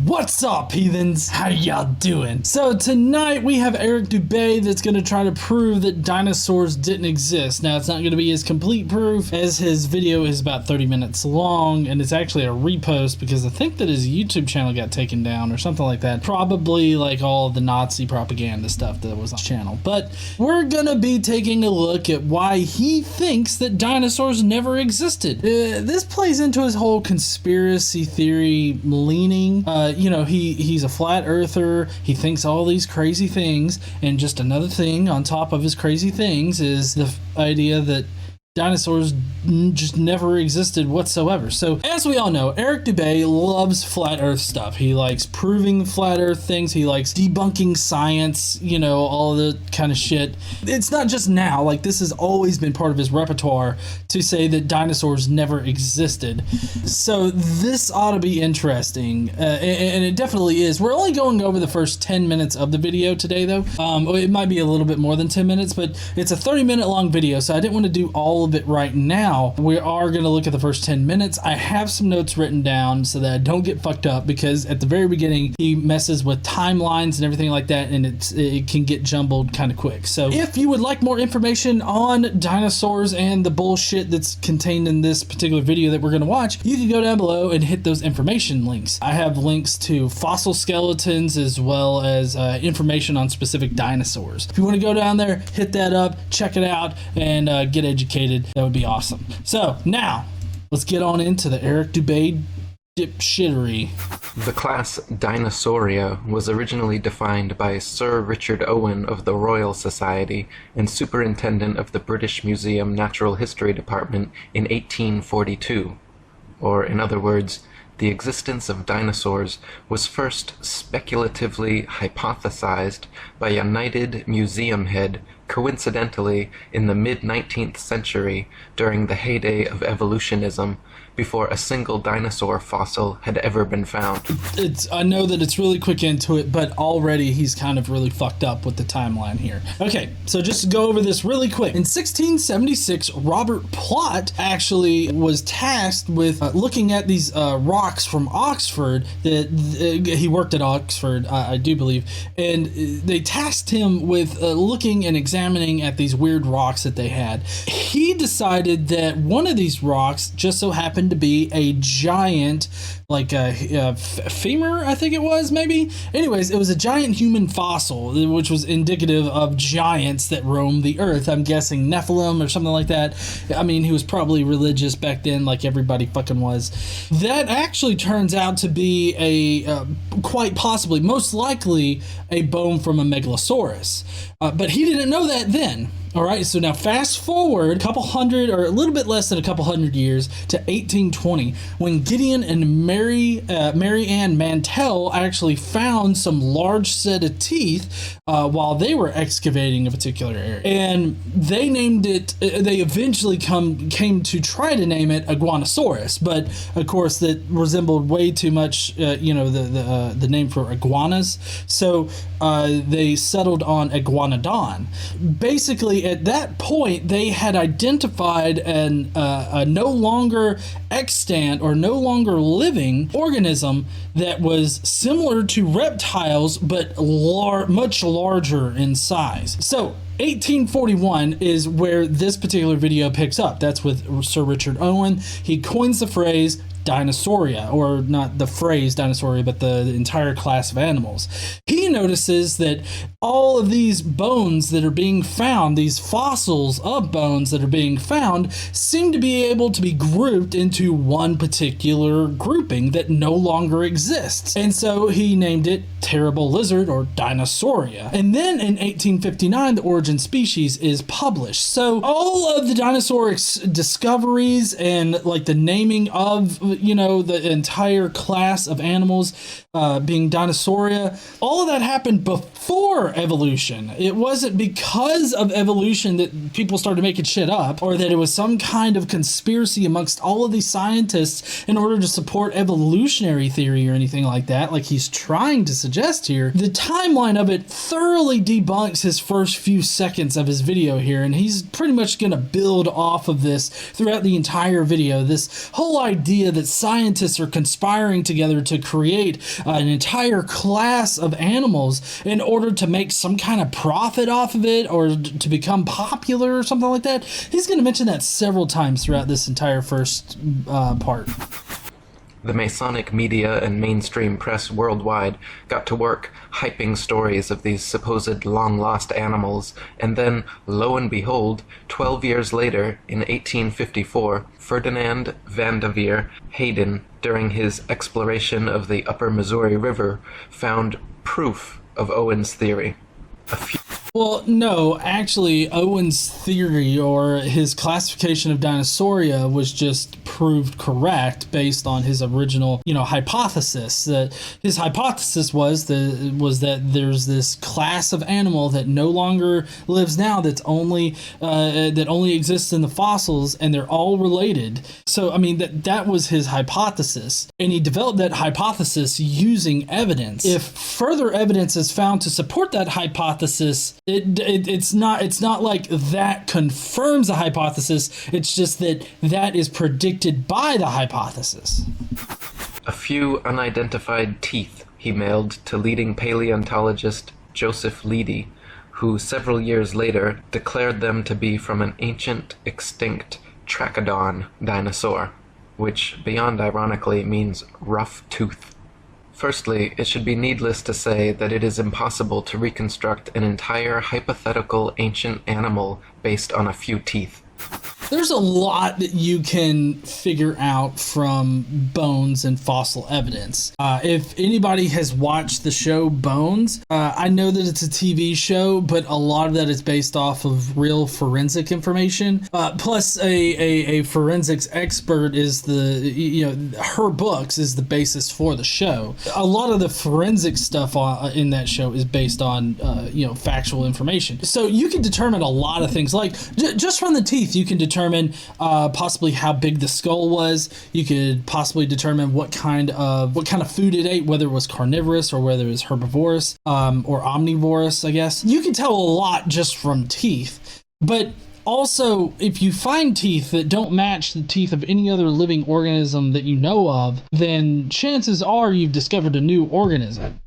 What's up, heathens? How y'all doing? So tonight we have Eric Dubay that's going to try to prove that dinosaurs didn't exist. Now, it's not going to be his complete proof, as his video is about 30 minutes long, and it's actually a repost because I think that his YouTube channel got taken down or something like that. Probably like all of the Nazi propaganda stuff that was on the channel. But we're going to be taking a look at why he thinks that dinosaurs never existed. This plays into his whole conspiracy theory leaning. He's a flat earther. He thinks all these crazy things, and just another thing on top of his crazy things is the idea that dinosaurs just never existed whatsoever. So, as we all know, Eric Dubay loves flat earth stuff. He likes proving flat earth things. He likes debunking science, all the kind of shit. It's not just now, like this has always been part of his repertoire to say that dinosaurs never existed. So this ought to be interesting, and it definitely is. We're only going over the first 10 minutes of the video today, though. It might be a little bit more than 10 minutes, but it's a 30-minute long video, so I didn't want to do all of it right now. We are going to look at the first 10 minutes. I have some notes written down so that I don't get fucked up, because at the very beginning he messes with timelines and everything like that, and it can get jumbled kind of quick. So if you would like more information on dinosaurs and the bullshit that's contained in this particular video that we're going to watch, you can go down below and hit those information links. I have links to fossil skeletons as well as information on specific dinosaurs. If you want to go down there, hit that up, check it out, and get educated. That would be awesome. So now let's get on into the Eric Dubay dipshittery. The class Dinosauria was originally defined by Sir Richard Owen of the Royal Society and superintendent of the British Museum Natural History Department in 1842. Or, in other words, the existence of dinosaurs was first speculatively hypothesized by a knighted museum head coincidentally in the mid-19th century during the heyday of evolutionism, before a single dinosaur fossil had ever been found. I know that it's really quick into it, but already he's kind of really fucked up with the timeline here. Okay, so just to go over this really quick. In 1676, Robert Plot actually was tasked with looking at these rocks from Oxford. He worked at Oxford, I do believe, and they tasked him with looking and examining at these weird rocks that they had. He decided that one of these rocks just so happened to be a giant, like a femur, I think it was, maybe. Anyways, it was a giant human fossil, which was indicative of giants that roamed the earth. I'm guessing Nephilim or something like that. I mean, he was probably religious back then, like everybody fucking was. That actually turns out to be a quite possibly, most likely, a bone from a megalosaurus. But he didn't know that then. All right, so now fast forward a couple hundred, or a little bit less than a couple hundred years, to 1820, when Gideon and Mary Ann Mantell actually found some large set of teeth while they were excavating a particular area. And they named it, they eventually came to try to name it Iguanosaurus, but of course that resembled way too much, the name for iguanas. So they settled on Iguanodon. Basically, at that point, they had identified a no longer extant or no longer living organism that was similar to reptiles, but much larger in size. So 1841 is where this particular video picks up. That's with Sir Richard Owen. He coins the phrase Dinosauria, or not the phrase Dinosauria, but the entire class of animals. He notices that all of these bones that are being found, these fossils of bones that are being found, seem to be able to be grouped into one particular grouping that no longer exists. And so he named it Terrible Lizard, or Dinosauria. And then in 1859, The Origin Species is published. So all of the dinosaur discoveries and like the naming of the entire class of animals being Dinosauria, all of that happened before evolution. It wasn't because of evolution that people started making shit up, or that it was some kind of conspiracy amongst all of these scientists in order to support evolutionary theory or anything like that, like he's trying to suggest here. The timeline of it thoroughly debunks his first few seconds of his video here, and he's pretty much going to build off of this throughout the entire video. This whole idea that that scientists are conspiring together to create an entire class of animals in order to make some kind of profit off of it or to become popular or something like that. He's going to mention that several times throughout this entire first part. The Masonic media and mainstream press worldwide got to work hyping stories of these supposed long-lost animals, and then, lo and behold, 12 years later, in 1854, Ferdinand van der Veer Hayden, during his exploration of the upper Missouri River, found proof of Owen's theory. Well, no, actually, Owen's theory or his classification of Dinosauria was just proved correct based on his original, hypothesis. That his hypothesis was that there's this class of animal that no longer lives now that only exists in the fossils, and they're all related. So, I mean, that was his hypothesis, and he developed that hypothesis using evidence. If further evidence is found to support that hypothesis, it's not like that confirms the hypothesis. It's just that is predicted by the hypothesis. A few unidentified teeth he mailed to leading paleontologist Joseph Leidy, who several years later declared them to be from an ancient, extinct Trachodon dinosaur, which, beyond ironically, means rough tooth. Firstly, it should be needless to say that it is impossible to reconstruct an entire hypothetical ancient animal based on a few teeth. There's a lot that you can figure out from bones and fossil evidence. If anybody has watched the show Bones, I know that it's a TV show, but a lot of that is based off of real forensic information. Plus, a forensics expert is her books is the basis for the show. A lot of the forensic stuff in that show is based on factual information. So you can determine a lot of things, like just from the teeth. You can determine possibly how big the skull was. You could possibly determine what kind of food it ate, whether it was carnivorous or whether it was herbivorous or omnivorous, I guess. You can tell a lot just from teeth. But also, if you find teeth that don't match the teeth of any other living organism that you know of, then chances are you've discovered a new organism.